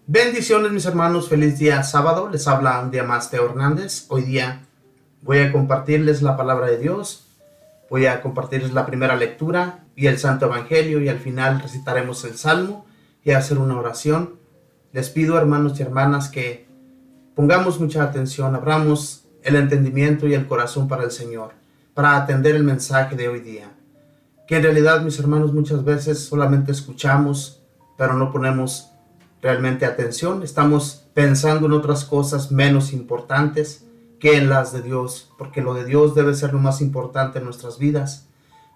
Bendiciones mis hermanos, feliz día sábado, les habla un día más Teo Hernández. Hoy día voy a compartirles la palabra de Dios, voy a compartirles la primera lectura y el Santo Evangelio y al final recitaremos el Salmo y hacer una oración. Les pido hermanos y hermanas que pongamos mucha atención, abramos el entendimiento y el corazón para el Señor, para atender el mensaje de hoy día. Que en realidad mis hermanos muchas veces solamente escuchamos, pero no ponemos realmente atención, estamos pensando en otras cosas menos importantes que en las de Dios, porque lo de Dios debe ser lo más importante en nuestras vidas.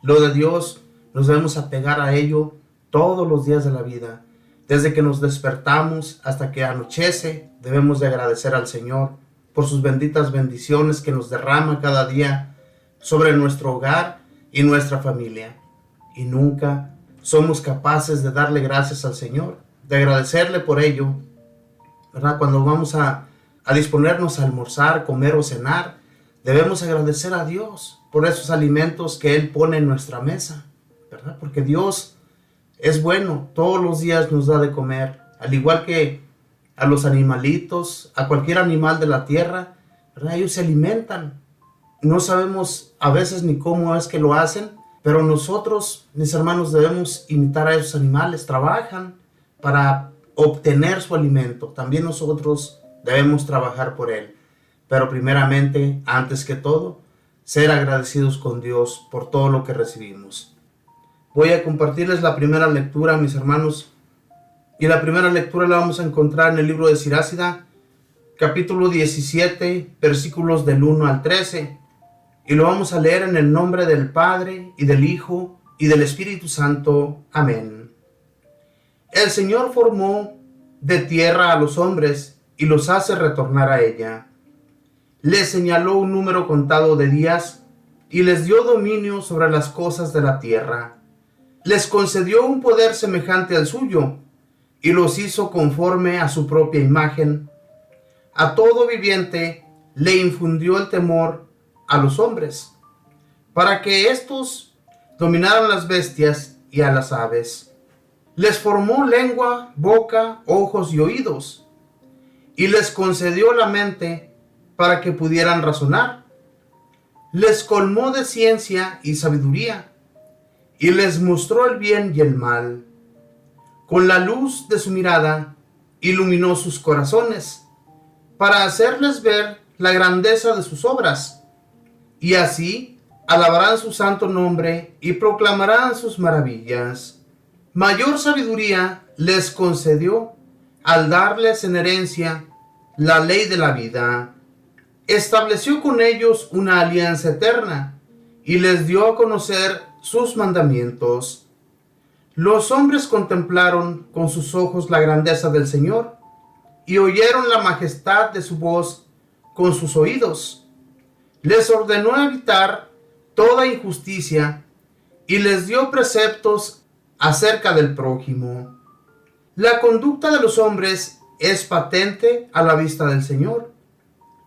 Lo de Dios nos debemos apegar a ello todos los días de la vida. Desde que nos despertamos hasta que anochece, debemos de agradecer al Señor por sus benditas bendiciones que nos derrama cada día sobre nuestro hogar y nuestra familia. Y nunca somos capaces de darle gracias al Señor, de agradecerle por ello, ¿verdad? Cuando vamos a disponernos a almorzar, comer o cenar, debemos agradecer a Dios por esos alimentos que Él pone en nuestra mesa, ¿verdad? Porque Dios es bueno, todos los días nos da de comer, al igual que a los animalitos, a cualquier animal de la tierra, ¿verdad? Ellos se alimentan. No sabemos a veces ni cómo es que lo hacen, pero nosotros, mis hermanos, debemos imitar a esos animales, trabajan para obtener su alimento. También nosotros debemos trabajar por él. Pero primeramente, antes que todo, ser agradecidos con Dios por todo lo que recibimos. Voy a compartirles la primera lectura, mis hermanos. Y la primera lectura la vamos a encontrar en el libro de Sirásida, capítulo 17, versículos del 1 al 13. Y lo vamos a leer en el nombre del Padre, y del Hijo, y del Espíritu Santo. Amén. El Señor formó de tierra a los hombres y los hace retornar a ella. Les señaló un número contado de días y les dio dominio sobre las cosas de la tierra. Les concedió un poder semejante al suyo y los hizo conforme a su propia imagen. A todo viviente le infundió el temor a los hombres, para que éstos dominaran las bestias y a las aves. Les formó lengua, boca, ojos y oídos, y les concedió la mente para que pudieran razonar. Les colmó de ciencia y sabiduría, y les mostró el bien y el mal. Con la luz de su mirada iluminó sus corazones, para hacerles ver la grandeza de sus obras, y así alabarán su santo nombre y proclamarán sus maravillas. Mayor sabiduría les concedió al darles en herencia la ley de la vida. Estableció con ellos una alianza eterna y les dio a conocer sus mandamientos. Los hombres contemplaron con sus ojos la grandeza del Señor y oyeron la majestad de su voz con sus oídos. Les ordenó evitar toda injusticia y les dio preceptos acerca del prójimo. La conducta de los hombres es patente a la vista del Señor.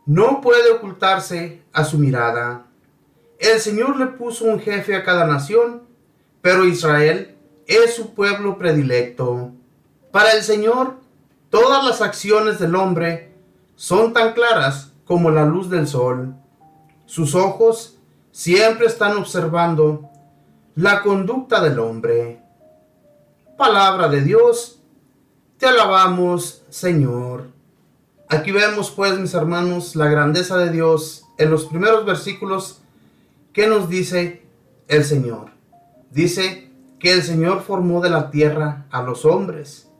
No puede ocultarse a su mirada. El Señor le puso un jefe a cada nación, pero Israel es su pueblo predilecto. Para el Señor, todas las acciones del hombre son tan claras como la luz del sol. Sus ojos siempre están observando la conducta del hombre. Palabra de Dios, te alabamos, Señor. Aquí vemos pues, mis hermanos, la grandeza de Dios en los primeros versículos que nos dice el Señor. Dice que el Señor formó de la tierra a los hombres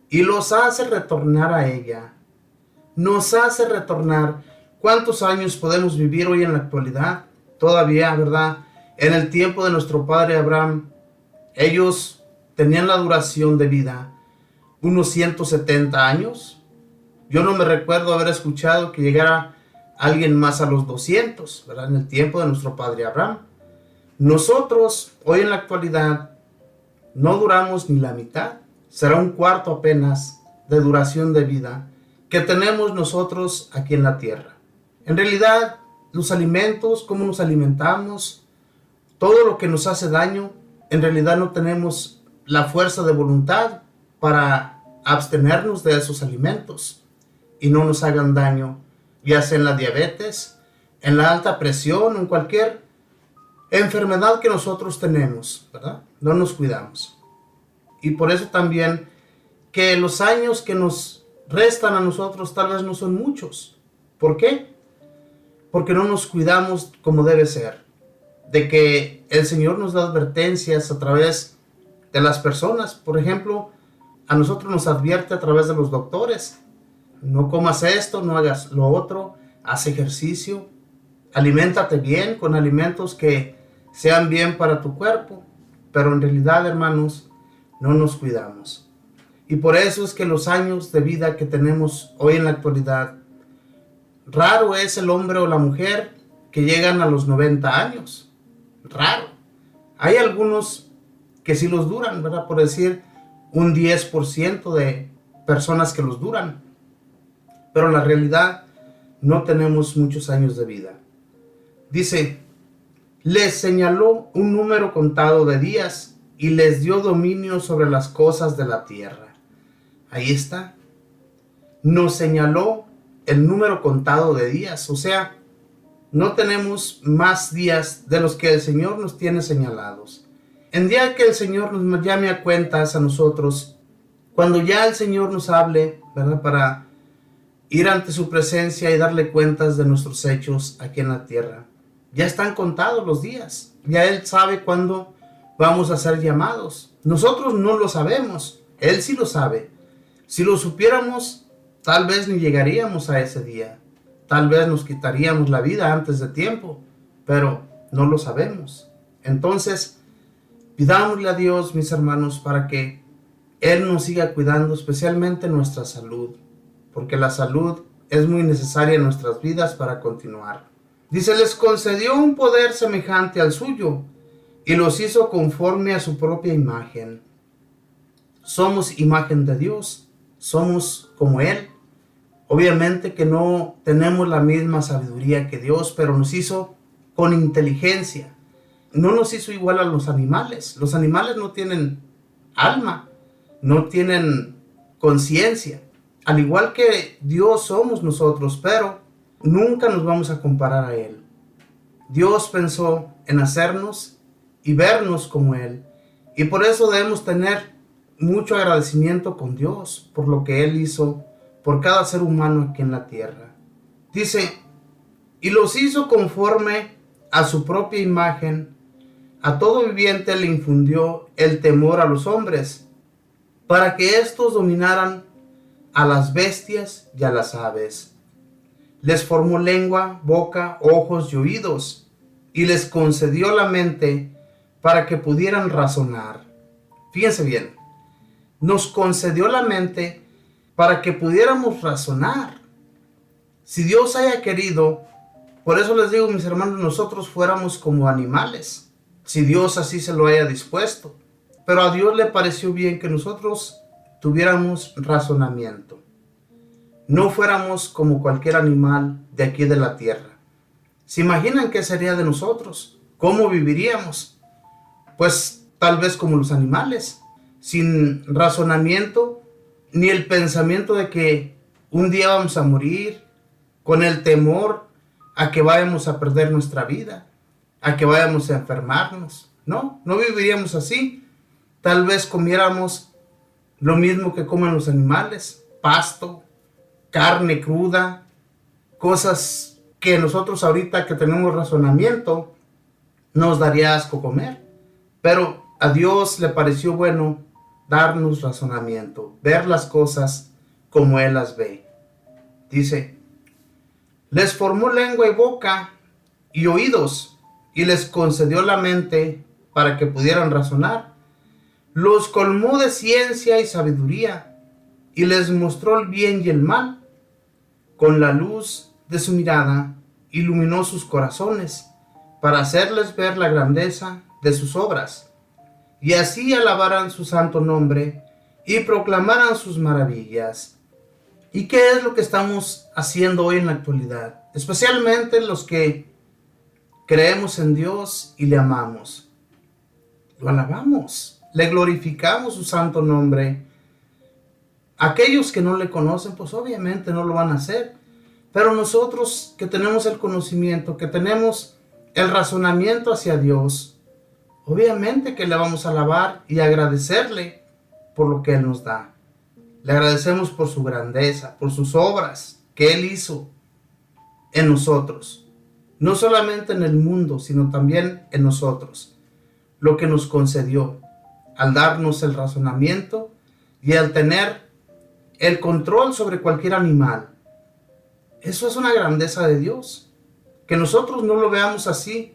y los hace retornar a ella. Nos hace retornar. ¿Cuántos años podemos vivir hoy en la actualidad? Todavía, ¿verdad? En el tiempo de nuestro padre Abraham, ellos tenían la duración de vida unos 170 años. Yo no me recuerdo haber escuchado que llegara alguien más a los 200, ¿verdad? En el tiempo de nuestro padre Abraham. Nosotros, hoy en la actualidad, no duramos ni la mitad. Será un cuarto apenas de duración de vida que tenemos nosotros aquí en la tierra. En realidad, los alimentos, cómo nos alimentamos, todo lo que nos hace daño, en realidad no tenemos la fuerza de voluntad para abstenernos de esos alimentos y no nos hagan daño, ya sea en la diabetes, en la alta presión o en cualquier enfermedad que nosotros tenemos, ¿verdad? No nos cuidamos. Y por eso también que los años que nos restan a nosotros tal vez no son muchos. ¿Por qué? Porque no nos cuidamos como debe ser. De que el Señor nos da advertencias a través de las personas. Por ejemplo, a nosotros nos advierte a través de los doctores. No comas esto, no hagas lo otro, haz ejercicio, aliméntate bien con alimentos que sean bien para tu cuerpo. Pero en realidad, hermanos, no nos cuidamos. Y por eso es que los años de vida que tenemos hoy en la actualidad, raro es el hombre o la mujer que llegan a los 90 años. Raro. Hay algunos que sí los duran, ¿verdad? Por decir, un 10% de personas que los duran. Pero en la realidad no tenemos muchos años de vida. Dice, les señaló un número contado de días y les dio dominio sobre las cosas de la tierra. Ahí está. Nos señaló el número contado de días. O sea, no tenemos más días de los que el Señor nos tiene señalados. En día que el Señor nos llame a cuentas a nosotros, cuando ya el Señor nos hable, ¿verdad? Para ir ante su presencia y darle cuentas de nuestros hechos aquí en la tierra. Ya están contados los días. Ya Él sabe cuándo vamos a ser llamados. Nosotros no lo sabemos. Él sí lo sabe. Si lo supiéramos, tal vez ni llegaríamos a ese día. Tal vez nos quitaríamos la vida antes de tiempo, pero no lo sabemos. Entonces, pidámosle a Dios, mis hermanos, para que Él nos siga cuidando, especialmente nuestra salud, porque la salud es muy necesaria en nuestras vidas para continuar. Dice, les concedió un poder semejante al suyo y los hizo conforme a su propia imagen. Somos imagen de Dios, somos como Él. Obviamente que no tenemos la misma sabiduría que Dios, pero nos hizo con inteligencia. No nos hizo igual a los animales. Los animales no tienen alma, no tienen conciencia. Al igual que Dios somos nosotros, pero nunca nos vamos a comparar a Él. Dios pensó en hacernos y vernos como Él. Y por eso debemos tener mucho agradecimiento con Dios por lo que Él hizo por cada ser humano aquí en la tierra. Dice, y los hizo conforme a su propia imagen. A todo viviente le infundió el temor a los hombres, para que éstos dominaran a las bestias y a las aves. Les formó lengua, boca, ojos y oídos, y les concedió la mente para que pudieran razonar. Fíjense bien, nos concedió la mente para que pudiéramos razonar. Si Dios haya querido, por eso les digo, mis hermanos, nosotros fuéramos como animales, si Dios así se lo haya dispuesto. Pero a Dios le pareció bien que nosotros tuviéramos razonamiento. No fuéramos como cualquier animal de aquí de la tierra. ¿Se imaginan qué sería de nosotros? ¿Cómo viviríamos? Pues tal vez como los animales, sin razonamiento, ni el pensamiento de que un día vamos a morir, con el temor a que vayamos a perder nuestra vida, a que vayamos a enfermarnos. No viviríamos así. Tal vez comiéramos lo mismo que comen los animales, pasto, carne cruda, cosas que nosotros ahorita que tenemos razonamiento nos daría asco comer. Pero a Dios le pareció bueno darnos razonamiento, ver las cosas como Él las ve. Dice, les formó lengua y boca y oídos, y les concedió la mente para que pudieran razonar. Los colmó de ciencia y sabiduría, y les mostró el bien y el mal. Con la luz de su mirada iluminó sus corazones, para hacerles ver la grandeza de sus obras, y así alabaran su santo nombre y proclamaran sus maravillas. ¿Y qué es lo que estamos haciendo hoy en la actualidad? Especialmente los que creemos en Dios y le amamos. Lo alabamos, le glorificamos su santo nombre. Aquellos que no le conocen, pues obviamente no lo van a hacer. Pero nosotros que tenemos el conocimiento, que tenemos el razonamiento hacia Dios, obviamente que le vamos a alabar y agradecerle por lo que Él nos da. Le agradecemos por su grandeza, por sus obras que Él hizo en nosotros. No solamente en el mundo, sino también en nosotros. Lo que nos concedió al darnos el razonamiento y al tener el control sobre cualquier animal. Eso es una grandeza de Dios. Que nosotros no lo veamos así,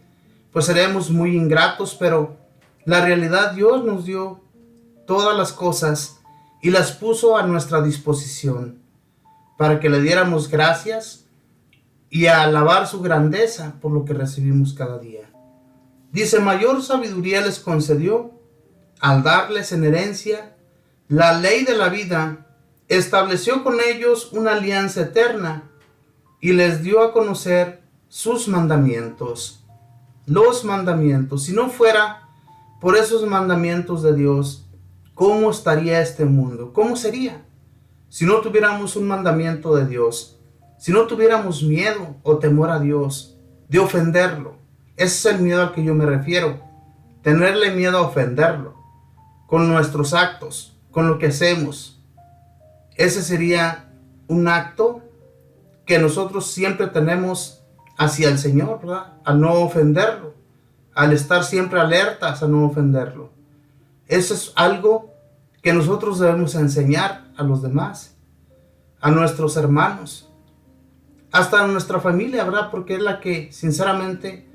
pues seremos muy ingratos, pero la realidad, Dios nos dio todas las cosas y las puso a nuestra disposición para que le diéramos gracias y a alabar su grandeza por lo que recibimos cada día. Dice, mayor sabiduría les concedió al darles en herencia la ley de la vida, estableció con ellos una alianza eterna y les dio a conocer sus mandamientos. Los mandamientos. Si no fuera por esos mandamientos de Dios, ¿cómo estaría este mundo? ¿Cómo sería? Si no tuviéramos un mandamiento de Dios, si no tuviéramos miedo o temor a Dios, de ofenderlo. Ese es el miedo al que yo me refiero. Tenerle miedo a ofenderlo con nuestros actos, con lo que hacemos. Ese sería un acto que nosotros siempre tenemos hacia el Señor, ¿verdad? Al no ofenderlo, al estar siempre alertas a no ofenderlo. Eso es algo que nosotros debemos enseñar a los demás, a nuestros hermanos, hasta a nuestra familia, ¿verdad? Porque es la que, sinceramente,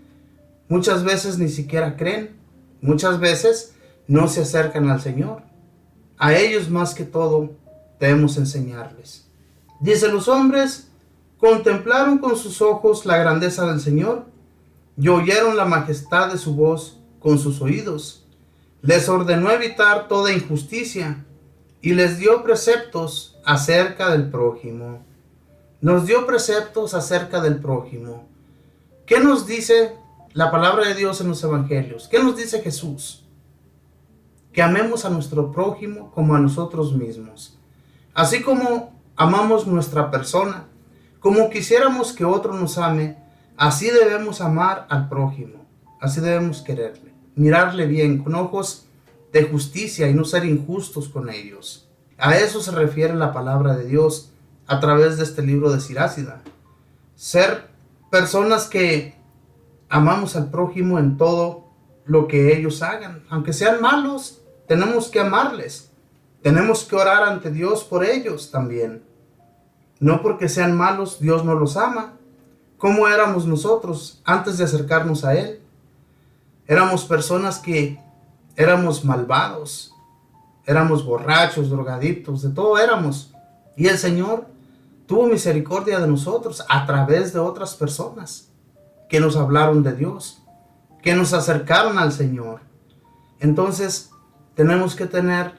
muchas veces ni siquiera creen, muchas veces no se acercan al Señor. A ellos más que todo debemos enseñarles. Dice, los hombres contemplaron con sus ojos la grandeza del Señor y oyeron la majestad de su voz con sus oídos. Les ordenó evitar toda injusticia y les dio preceptos acerca del prójimo. Nos dio preceptos acerca del prójimo. ¿Qué nos dice la palabra de Dios en los evangelios? ¿Qué nos dice Jesús? Que amemos a nuestro prójimo como a nosotros mismos. Así como amamos nuestra persona, como quisiéramos que otro nos ame, así debemos amar al prójimo. Así debemos quererle, mirarle bien, con ojos de justicia y no ser injustos con ellos. A eso se refiere la palabra de Dios a través de este libro de Sirásida. Ser personas que amamos al prójimo en todo lo que ellos hagan. Aunque sean malos, tenemos que amarles. Tenemos que orar ante Dios por ellos también. No porque sean malos, Dios no los ama. ¿Cómo éramos nosotros antes de acercarnos a Él? Éramos personas que éramos malvados, éramos borrachos, drogadictos, de todo éramos. Y el Señor tuvo misericordia de nosotros a través de otras personas que nos hablaron de Dios, que nos acercaron al Señor. Entonces tenemos que tener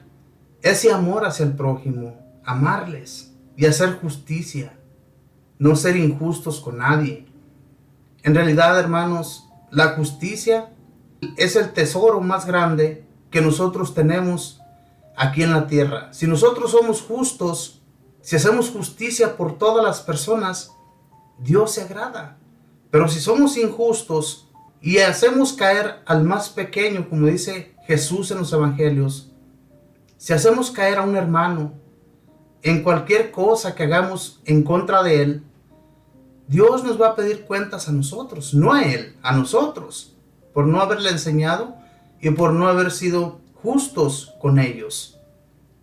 ese amor hacia el prójimo, amarles y hacer justicia, no ser injustos con nadie. En realidad, hermanos, la justicia es el tesoro más grande que nosotros tenemos aquí en la tierra. Si nosotros somos justos, si hacemos justicia por todas las personas, Dios se agrada. Pero si somos injustos y hacemos caer al más pequeño, como dice Jesús en los evangelios, si hacemos caer a un hermano en cualquier cosa que hagamos en contra de él, Dios nos va a pedir cuentas a nosotros, no a él, a nosotros, por no haberle enseñado y por no haber sido justos con ellos.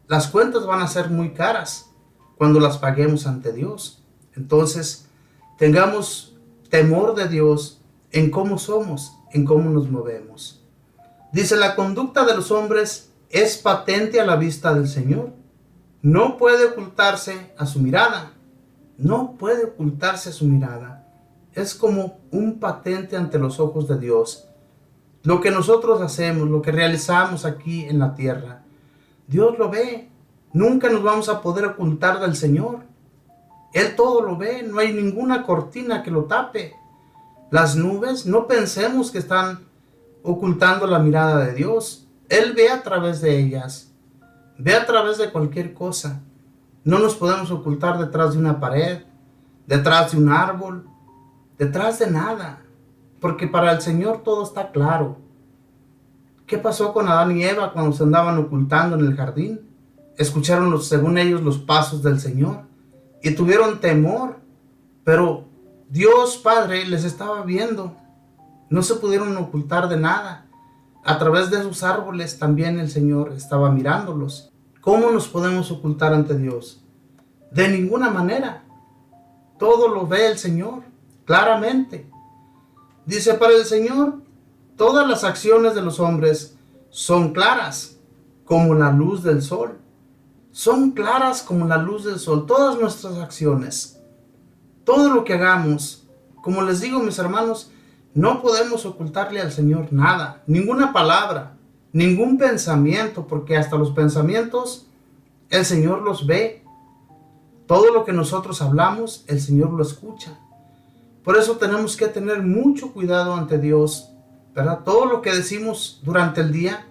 Las cuentas van a ser muy caras cuando las paguemos ante Dios. Entonces, tengamos temor de Dios en cómo somos, en cómo nos movemos. Dice, la conducta de los hombres es patente a la vista del Señor. No puede ocultarse a su mirada. No puede ocultarse a su mirada. Es como un patente ante los ojos de Dios. Lo que nosotros hacemos, lo que realizamos aquí en la tierra, Dios lo ve. Nunca nos vamos a poder ocultar del Señor. Él todo lo ve, no hay ninguna cortina que lo tape. Las nubes, no pensemos que están ocultando la mirada de Dios. Él ve a través de ellas, ve a través de cualquier cosa. No nos podemos ocultar detrás de una pared, detrás de un árbol, detrás de nada, porque para el Señor todo está claro. ¿Qué pasó con Adán y Eva cuando se andaban ocultando en el jardín? Escucharon, según ellos, los pasos del Señor y tuvieron temor, pero Dios Padre les estaba viendo. No se pudieron ocultar de nada. A través de esos árboles también el Señor estaba mirándolos. ¿Cómo nos podemos ocultar ante Dios? De ninguna manera. Todo lo ve el Señor claramente. Dice, para el Señor, todas las acciones de los hombres son claras como la luz del sol. Son claras como la luz del sol. Todas nuestras acciones, todo lo que hagamos, como les digo, mis hermanos, no podemos ocultarle al Señor nada, ninguna palabra, ningún pensamiento, porque hasta los pensamientos el Señor los ve. Todo lo que nosotros hablamos, el Señor lo escucha. Por eso tenemos que tener mucho cuidado ante Dios, ¿verdad? Todo lo que decimos durante el día,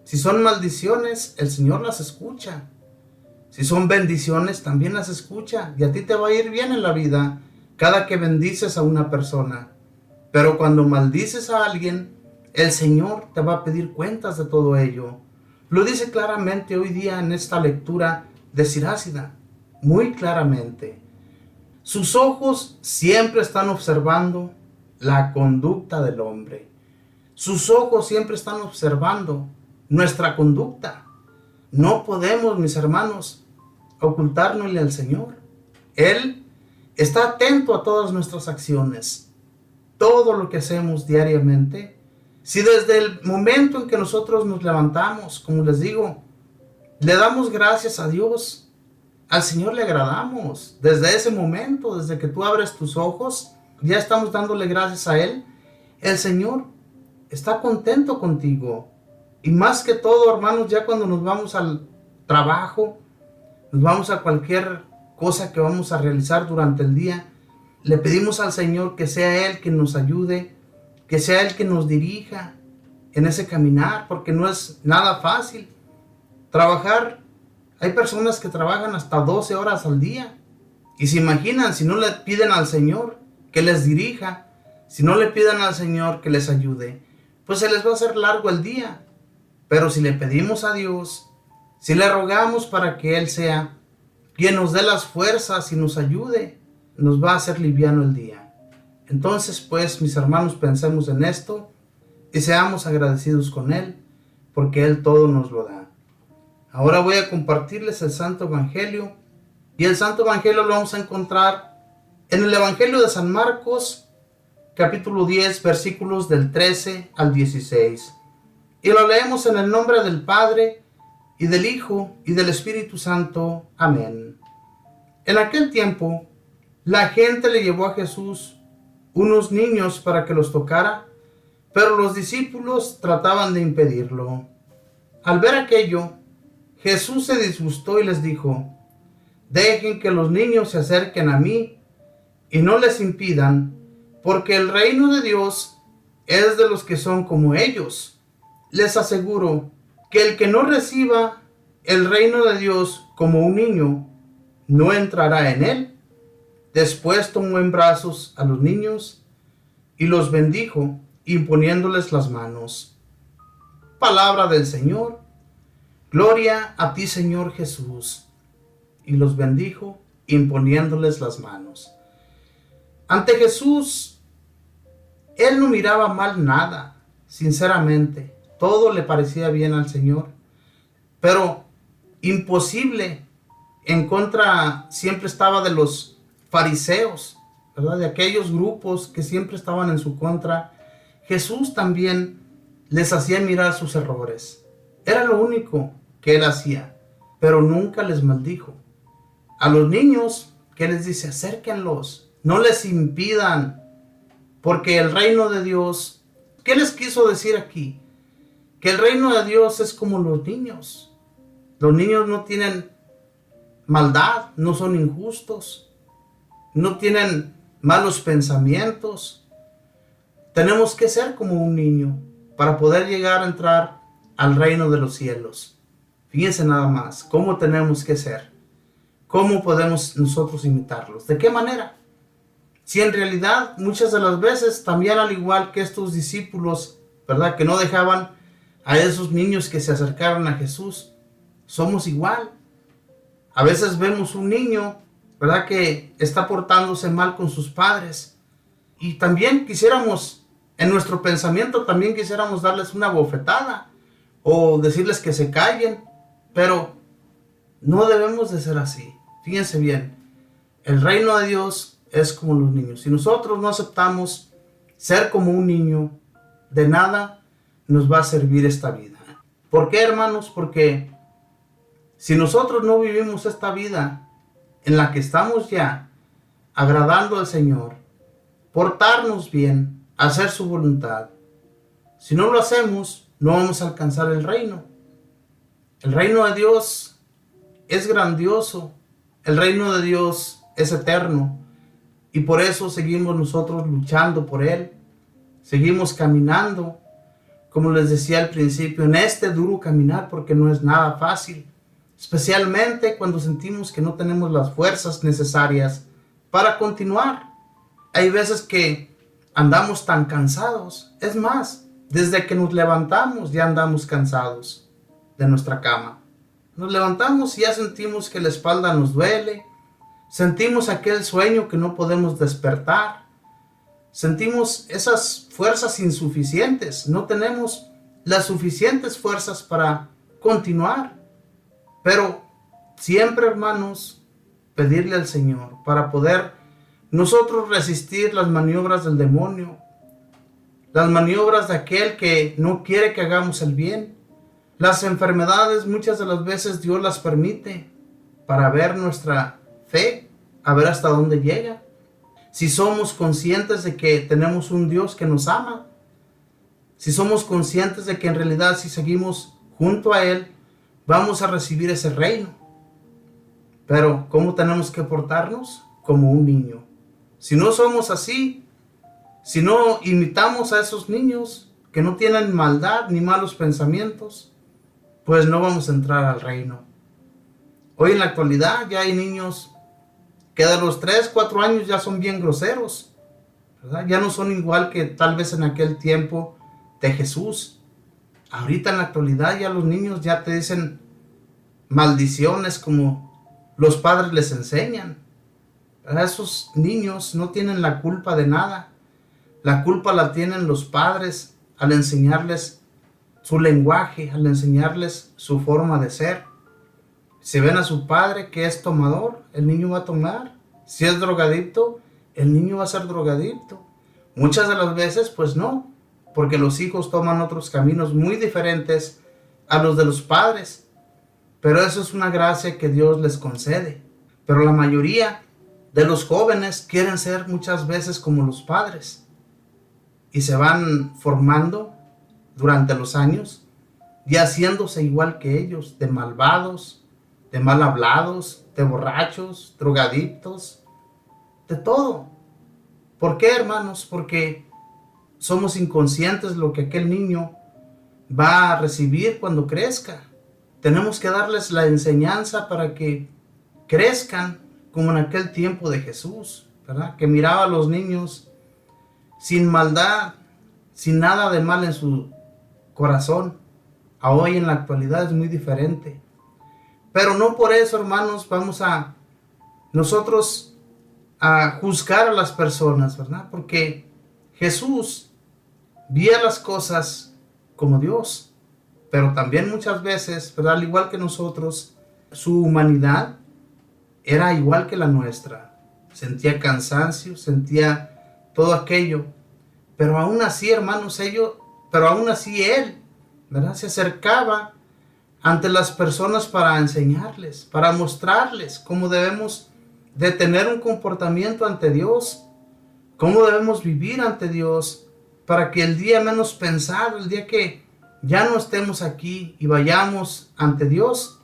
si son maldiciones, el Señor las escucha. Si son bendiciones, también las escucha. Y a ti te va a ir bien en la vida cada que bendices a una persona. Pero cuando maldices a alguien, el Señor te va a pedir cuentas de todo ello. Lo dice claramente hoy día en esta lectura de Sirásida, muy claramente. Sus ojos siempre están observando la conducta del hombre. Sus ojos siempre están observando nuestra conducta. No podemos, mis hermanos, ocultárnosle al Señor. Él está atento a todas nuestras acciones, todo lo que hacemos diariamente. Si desde el momento en que nosotros nos levantamos, como les digo, le damos gracias a Dios, al Señor le agradamos. Desde ese momento, desde que tú abres tus ojos, ya estamos dándole gracias a Él. El Señor está contento contigo. Y más que todo, hermanos, ya cuando nos vamos al trabajo, nos vamos a cualquier cosa que vamos a realizar durante el día, le pedimos al Señor que sea Él quien nos ayude, que sea Él quien nos dirija en ese caminar, porque no es nada fácil. Trabajar, hay personas que trabajan hasta 12 horas al día. Y se imaginan, si no le piden al Señor que les dirija, si no le piden al Señor que les ayude, pues se les va a hacer largo el día. Pero si le pedimos a Dios, si le rogamos para que Él sea quien nos dé las fuerzas y nos ayude, nos va a hacer liviano el día. Entonces, pues, mis hermanos, pensemos en esto y seamos agradecidos con Él, porque Él todo nos lo da. Ahora voy a compartirles el Santo Evangelio, y el Santo Evangelio lo vamos a encontrar en el Evangelio de San Marcos, capítulo 10, versículos del 13 al 16. Y lo leemos en el nombre del Padre, y del Hijo, y del Espíritu Santo. Amén. En aquel tiempo, la gente le llevó a Jesús unos niños para que los tocara, pero los discípulos trataban de impedirlo. Al ver aquello, Jesús se disgustó y les dijo: dejen que los niños se acerquen a mí y no les impidan, porque el reino de Dios es de los que son como ellos. Les aseguro que el que no reciba el reino de Dios como un niño, no entrará en él. Después tomó en brazos a los niños y los bendijo, imponiéndoles las manos. Palabra del Señor. Gloria a ti, Señor Jesús. Y los bendijo, imponiéndoles las manos. Ante Jesús, Él no miraba mal nada, sinceramente. Todo le parecía bien al Señor. Pero imposible, en contra siempre estaba de los fariseos, ¿verdad? De aquellos grupos que siempre estaban en su contra. Jesús también les hacía mirar sus errores. Era lo único que Él hacía, pero nunca les maldijo. A los niños, ¿qué les dice? Acérquenlos, no les impidan, porque el reino de Dios, ¿qué les quiso decir aquí? Que el reino de Dios es como los niños. Los niños no tienen maldad, no son injustos, no tienen malos pensamientos. Tenemos que ser como un niño para poder llegar a entrar al reino de los cielos. Fíjense nada más cómo tenemos que ser. ¿cómo podemos nosotros imitarlos? ¿De qué manera? Si en realidad muchas de las veces también, al igual que estos discípulos, ¿verdad?, que no dejaban a esos niños que se acercaran a Jesús, somos igual. A veces vemos un niño, ¿verdad?, que está portándose mal con sus padres y también quisiéramos, en nuestro pensamiento también quisiéramos darles una bofetada o decirles que se callen, pero no debemos de ser así. Fíjense bien, el reino de Dios es como los niños. Si nosotros no aceptamos ser como un niño, de nada nos va a servir esta vida. ¿Por qué, hermanos? Porque si nosotros no vivimos esta vida en la que estamos ya agradando al Señor, portarnos bien, hacer su voluntad, si no lo hacemos, no vamos a alcanzar el reino. El reino de Dios es grandioso. El reino de Dios es eterno. Y por eso seguimos nosotros luchando por Él. Seguimos caminando, como les decía al principio, en este duro caminar, porque no es nada fácil. Especialmente cuando sentimos que no tenemos las fuerzas necesarias para continuar. Hay veces que andamos tan cansados. Es más, desde que nos levantamos ya andamos cansados de nuestra cama. Nos levantamos y ya sentimos que la espalda nos duele. Sentimos aquel sueño que no podemos despertar. Sentimos esas fuerzas insuficientes. No tenemos las suficientes fuerzas para continuar. Pero siempre, hermanos, pedirle al Señor para poder nosotros resistir las maniobras del demonio, las maniobras de aquel que no quiere que hagamos el bien. Las enfermedades muchas de las veces Dios las permite para ver nuestra fe, a ver hasta dónde llega. Si somos conscientes de que tenemos un Dios que nos ama, si somos conscientes de que en realidad si seguimos junto a Él, vamos a recibir ese reino. Pero ¿cómo tenemos que portarnos? Como un niño. Si no somos así, si no imitamos a esos niños que no tienen maldad ni malos pensamientos, pues no vamos a entrar al reino. Hoy en la actualidad ya hay niños que de los 3, 4 años ya son bien groseros, ¿verdad? Ya no son igual que tal vez en aquel tiempo de Jesús. Ahorita en la actualidad ya los niños ya te dicen maldiciones como los padres les enseñan. ¿Verdad? Esos niños no tienen la culpa de nada. La culpa la tienen los padres al enseñarles su lenguaje, al enseñarles su forma de ser. Si ven a su padre que es tomador, el niño va a tomar. Si es drogadicto, el niño va a ser drogadicto. Muchas de las veces, pues no, porque los hijos toman otros caminos muy diferentes a los de los padres. Pero eso es una gracia que Dios les concede. Pero la mayoría de los jóvenes quieren ser muchas veces como los padres. Y se van formando durante los años y haciéndose igual que ellos, de malvados, de mal hablados, de borrachos, drogadictos, de todo. ¿Por qué, hermanos? Porque somos inconscientes de lo que aquel niño va a recibir cuando crezca. Tenemos que darles la enseñanza para que crezcan como en aquel tiempo de Jesús, ¿verdad? Que miraba a los niños sin maldad, sin nada de mal en su corazón. A hoy en la actualidad es muy diferente. Pero no por eso, hermanos, vamos a nosotros a juzgar a las personas, ¿verdad? Porque Jesús veía las cosas como Dios, pero también muchas veces, ¿verdad?, al igual que nosotros, su humanidad era igual que la nuestra. Sentía cansancio, sentía todo aquello, pero aún así, hermanos, él, ¿verdad?, se acercaba ante las personas para enseñarles, para mostrarles cómo debemos de tener un comportamiento ante Dios, cómo debemos vivir ante Dios, para que el día menos pensado, el día que ya no estemos aquí y vayamos ante Dios,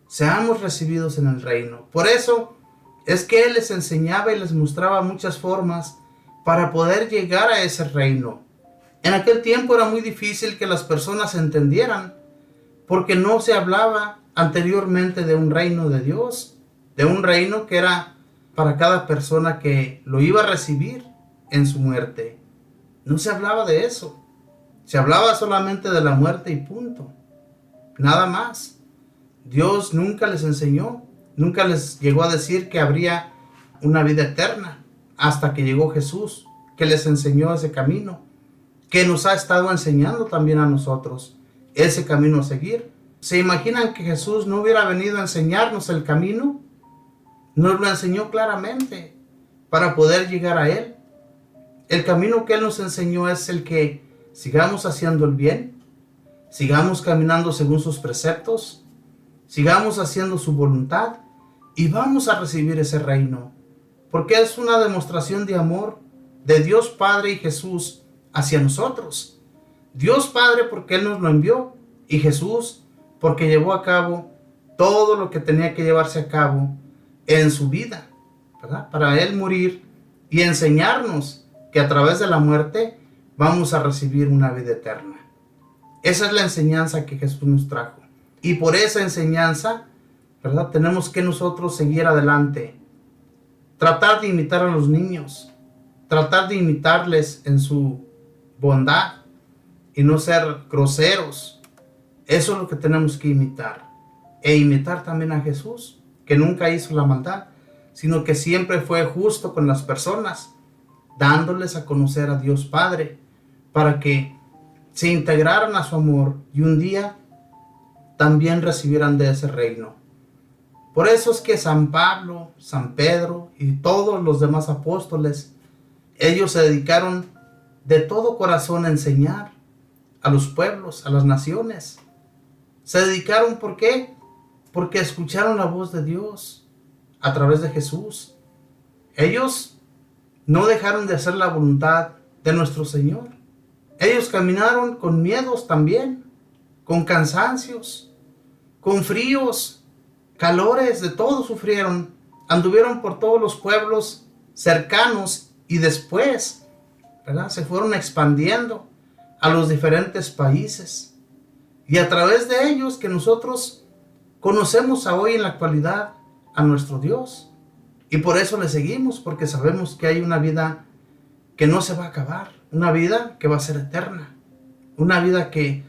seamos recibidos en el reino. Por eso es que Él les enseñaba y les mostraba muchas formas para poder llegar a ese reino. En aquel tiempo era muy difícil que las personas entendieran, porque no se hablaba anteriormente de un reino de Dios, de un reino que era para cada persona que lo iba a recibir en su muerte. No se hablaba de eso. Se hablaba solamente de la muerte y punto. Nada más. Dios nunca les enseñó, nunca les llegó a decir que habría una vida eterna, hasta que llegó Jesús, que les enseñó ese camino, que nos ha estado enseñando también a nosotros ese camino a seguir. ¿Se imaginan que Jesús no hubiera venido a enseñarnos el camino? Nos lo enseñó claramente para poder llegar a Él. El camino que Él nos enseñó es el que sigamos haciendo el bien, sigamos caminando según sus preceptos, sigamos haciendo su voluntad y vamos a recibir ese reino, porque es una demostración de amor de Dios Padre y Jesús hacia nosotros. Dios Padre porque Él nos lo envió y Jesús porque llevó a cabo todo lo que tenía que llevarse a cabo en su vida, ¿verdad? Para Él morir y enseñarnos que a través de la muerte vamos a recibir una vida eterna. Esa es la enseñanza que Jesús nos trajo. Y por esa enseñanza, ¿verdad? Tenemos que nosotros seguir adelante. Tratar de imitar a los niños. Tratar de imitarles en su bondad. Y no ser groseros. Eso es lo que tenemos que imitar. E imitar también a Jesús, que nunca hizo la maldad, sino que siempre fue justo con las personas, dándoles a conocer a Dios Padre, para que se integraran a su amor y un día también recibieran de ese reino. Por eso es que San Pablo, San Pedro y todos los demás apóstoles, ellos se dedicaron de todo corazón a enseñar a los pueblos, a las naciones. Se dedicaron, ¿por qué? Porque escucharon la voz de Dios a través de Jesús. Ellos no dejaron de hacer la voluntad de nuestro Señor. Ellos caminaron con miedos también, con cansancios, con fríos, calores, de todo sufrieron. Anduvieron por todos los pueblos cercanos y después, ¿verdad? Se fueron expandiendo a los diferentes países. Y a través de ellos que nosotros conocemos a hoy en la actualidad a nuestro Dios. Y por eso le seguimos, porque sabemos que hay una vida que no se va a acabar, una vida que va a ser eterna, una vida que,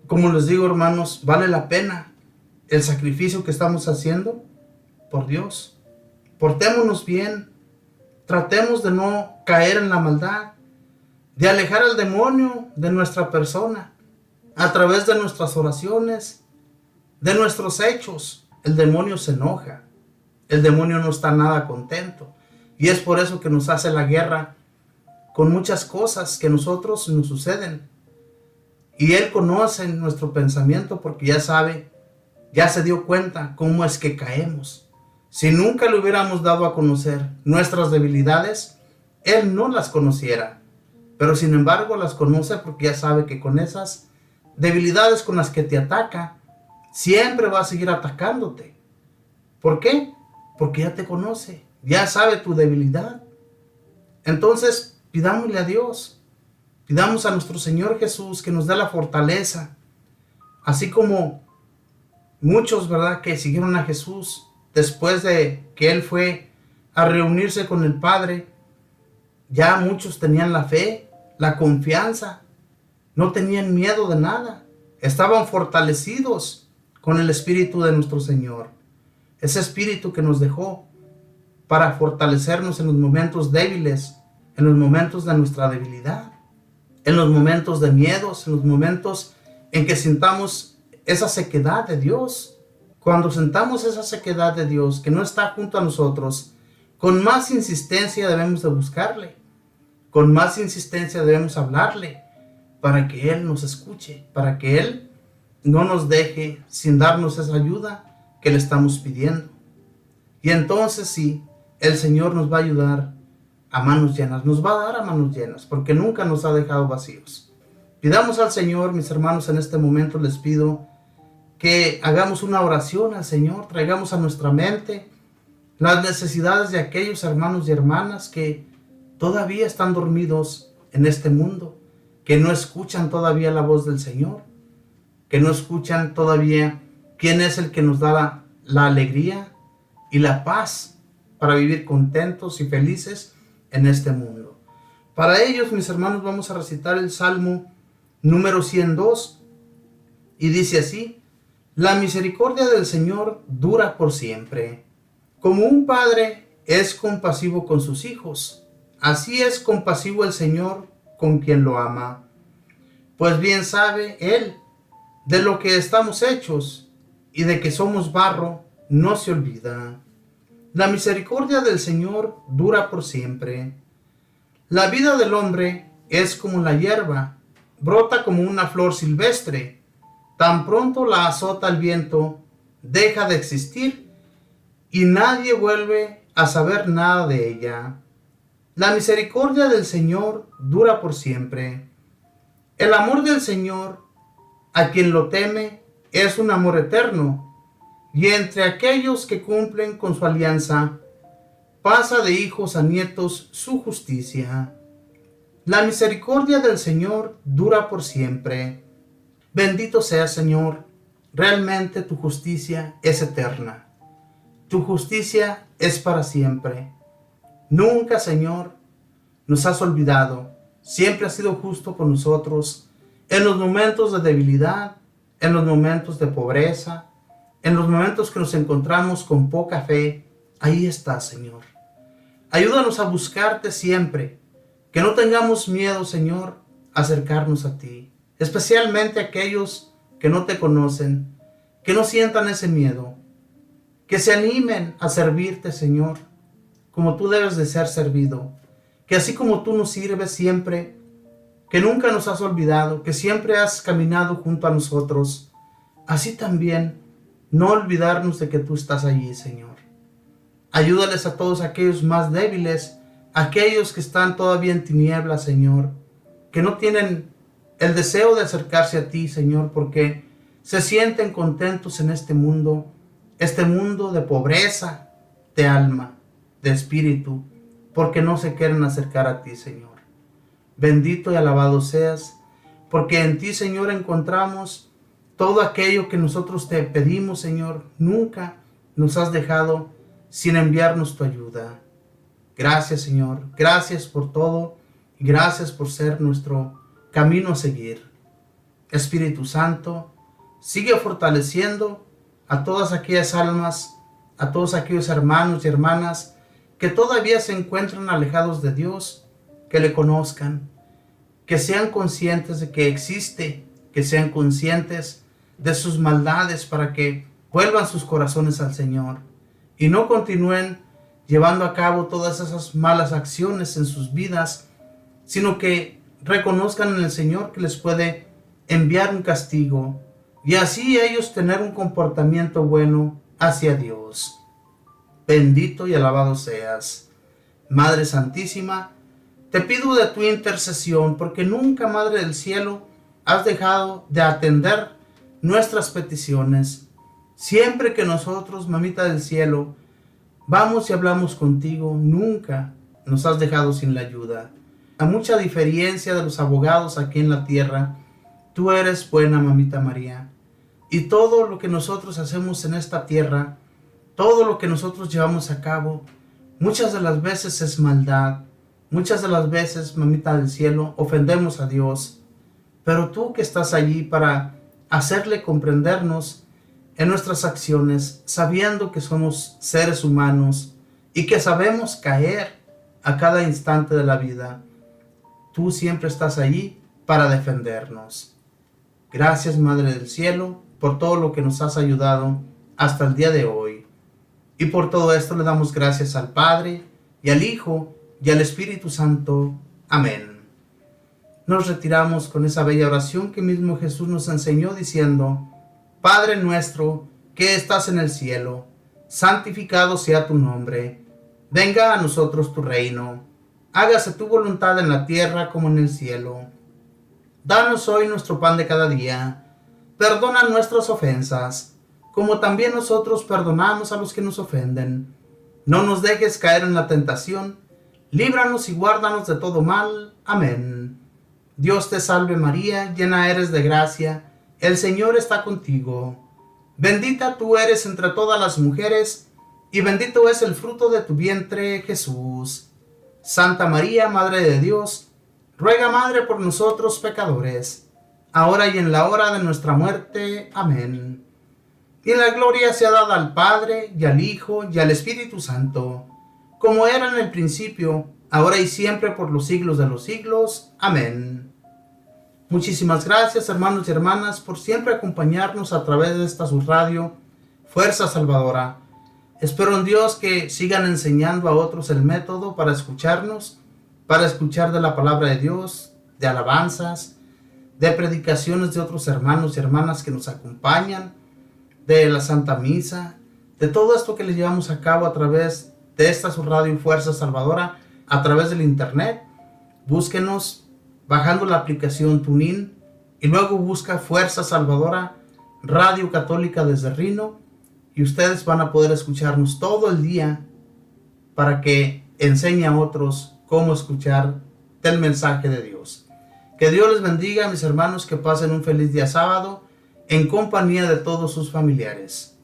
como les digo, hermanos, vale la pena el sacrificio que estamos haciendo por Dios. Portémonos bien, tratemos de no caer en la maldad, de alejar al demonio de nuestra persona, a través de nuestras oraciones, de nuestros hechos. El demonio se enoja, el demonio no está nada contento, y es por eso que nos hace la guerra con muchas cosas que nosotros nos suceden. Y Él conoce nuestro pensamiento porque ya sabe, ya se dio cuenta cómo es que caemos. Si nunca le hubiéramos dado a conocer nuestras debilidades, Él no las conociera. Pero sin embargo las conoce porque ya sabe que con esas debilidades con las que te ataca, siempre va a seguir atacándote. ¿Por qué? Porque ya te conoce, ya sabe tu debilidad. Entonces, pidámosle a Dios, pidamos a nuestro Señor Jesús que nos dé la fortaleza, así como muchos, ¿verdad?, que siguieron a Jesús después de que Él fue a reunirse con el Padre. Ya muchos tenían la fe, la confianza, no tenían miedo de nada, estaban fortalecidos con el Espíritu de nuestro Señor. Ese Espíritu que nos dejó para fortalecernos en los momentos débiles, en los momentos de nuestra debilidad, en los momentos de miedos, en los momentos en que sintamos esa sequedad de Dios. Cuando sentamos esa sequedad de Dios que no está junto a nosotros, con más insistencia debemos de buscarle, con más insistencia debemos hablarle para que Él nos escuche, para que Él no nos deje sin darnos esa ayuda que le estamos pidiendo. Y entonces sí, el Señor nos va a ayudar a manos llenas, nos va a dar a manos llenas, porque nunca nos ha dejado vacíos. Pidamos al Señor, mis hermanos, en este momento les pido que hagamos una oración al Señor, traigamos a nuestra mente las necesidades de aquellos hermanos y hermanas que todavía están dormidos en este mundo, que no escuchan todavía la voz del Señor, que no escuchan todavía quién es el que nos da la alegría, y la paz para vivir contentos y felices en este mundo. Para ellos, mis hermanos, vamos a recitar el Salmo número 102 y dice así: la misericordia del Señor dura por siempre. Como un padre es compasivo con sus hijos, así es compasivo el Señor con quien lo ama. Pues bien sabe Él de lo que estamos hechos, y de que somos barro no se olvida. La misericordia del Señor dura por siempre. La vida del hombre es como la hierba, brota como una flor silvestre. Tan pronto la azota el viento, deja de existir y nadie vuelve a saber nada de ella. La misericordia del Señor dura por siempre. El amor del Señor, a quien lo teme, es un amor eterno, y entre aquellos que cumplen con su alianza, pasa de hijos a nietos su justicia. La misericordia del Señor dura por siempre. Bendito sea, Señor, realmente tu justicia es eterna. Tu justicia es para siempre. Nunca, Señor, nos has olvidado. Siempre has sido justo con nosotros en los momentos de debilidad, en los momentos de pobreza, en los momentos que nos encontramos con poca fe. Ahí estás, Señor. Ayúdanos a buscarte siempre, que no tengamos miedo, Señor, a acercarnos a ti, especialmente aquellos que no te conocen, que no sientan ese miedo, que se animen a servirte, Señor, como tú debes de ser servido, que así como tú nos sirves siempre, que nunca nos has olvidado, que siempre has caminado junto a nosotros, así también no olvidarnos de que tú estás allí, Señor. Ayúdales a todos aquellos más débiles, aquellos que están todavía en tinieblas, Señor, que no tienen el deseo de acercarse a ti, Señor, porque se sienten contentos en este mundo de pobreza, de alma, de espíritu, porque no se quieren acercar a ti, Señor. Bendito y alabado seas, porque en ti, Señor, encontramos todo aquello que nosotros te pedimos, Señor. Nunca nos has dejado sin enviarnos tu ayuda. Gracias, Señor. Gracias por todo y gracias por ser nuestro camino a seguir. Espíritu Santo, sigue fortaleciendo a todas aquellas almas, a todos aquellos hermanos y hermanas que todavía se encuentran alejados de Dios, que le conozcan, que sean conscientes de que existe, que sean conscientes de sus maldades para que vuelvan sus corazones al Señor y no continúen llevando a cabo todas esas malas acciones en sus vidas, sino que reconozcan en el Señor que les puede enviar un castigo y así ellos tener un comportamiento bueno hacia Dios. Bendito y alabado seas. Madre Santísima, te pido de tu intercesión, porque nunca, Madre del Cielo, has dejado de atender nuestras peticiones. Siempre que nosotros, Mamita del Cielo, vamos y hablamos contigo, nunca nos has dejado sin la ayuda. A mucha diferencia de los abogados aquí en la tierra, tú eres buena, Mamita María. Y todo lo que nosotros hacemos en esta tierra, todo lo que nosotros llevamos a cabo, muchas de las veces es maldad. Muchas de las veces, Mamita del Cielo, ofendemos a Dios. Pero tú que estás allí para hacerle comprendernos en nuestras acciones, sabiendo que somos seres humanos y que sabemos caer a cada instante de la vida, tú siempre estás allí para defendernos. Gracias, Madre del Cielo, por todo lo que nos has ayudado hasta el día de hoy. Y por todo esto le damos gracias al Padre, y al Hijo, y al Espíritu Santo. Amén. Nos retiramos con esa bella oración que mismo Jesús nos enseñó diciendo: Padre nuestro, que estás en el cielo, santificado sea tu nombre. Venga a nosotros tu reino. Hágase tu voluntad en la tierra como en el cielo. Danos hoy nuestro pan de cada día. Perdona nuestras ofensas, como también nosotros perdonamos a los que nos ofenden. No nos dejes caer en la tentación. Líbranos y guárdanos de todo mal. Amén. Dios te salve María, llena eres de gracia, el Señor está contigo. Bendita tú eres entre todas las mujeres, y bendito es el fruto de tu vientre, Jesús. Santa María, Madre de Dios, ruega, Madre, por nosotros pecadores, ahora y en la hora de nuestra muerte. Amén. Y la gloria sea dada al Padre, y al Hijo, y al Espíritu Santo, como era en el principio, ahora y siempre, por los siglos de los siglos. Amén. Muchísimas gracias, hermanos y hermanas, por siempre acompañarnos a través de esta su radio, Fuerza Salvadora. Espero en Dios que sigan enseñando a otros el método para escucharnos, para escuchar de la palabra de Dios, de alabanzas, de predicaciones de otros hermanos y hermanas que nos acompañan, de la Santa Misa, de todo esto que les llevamos a cabo a través de esta su radio Fuerza Salvadora, a través del internet. Búsquenos bajando la aplicación TuneIn y luego busca Fuerza Salvadora, Radio Católica desde Reno, y ustedes van a poder escucharnos todo el día para que enseñe a otros cómo escuchar el mensaje de Dios. Que Dios les bendiga, mis hermanos, que pasen un feliz día sábado en compañía de todos sus familiares.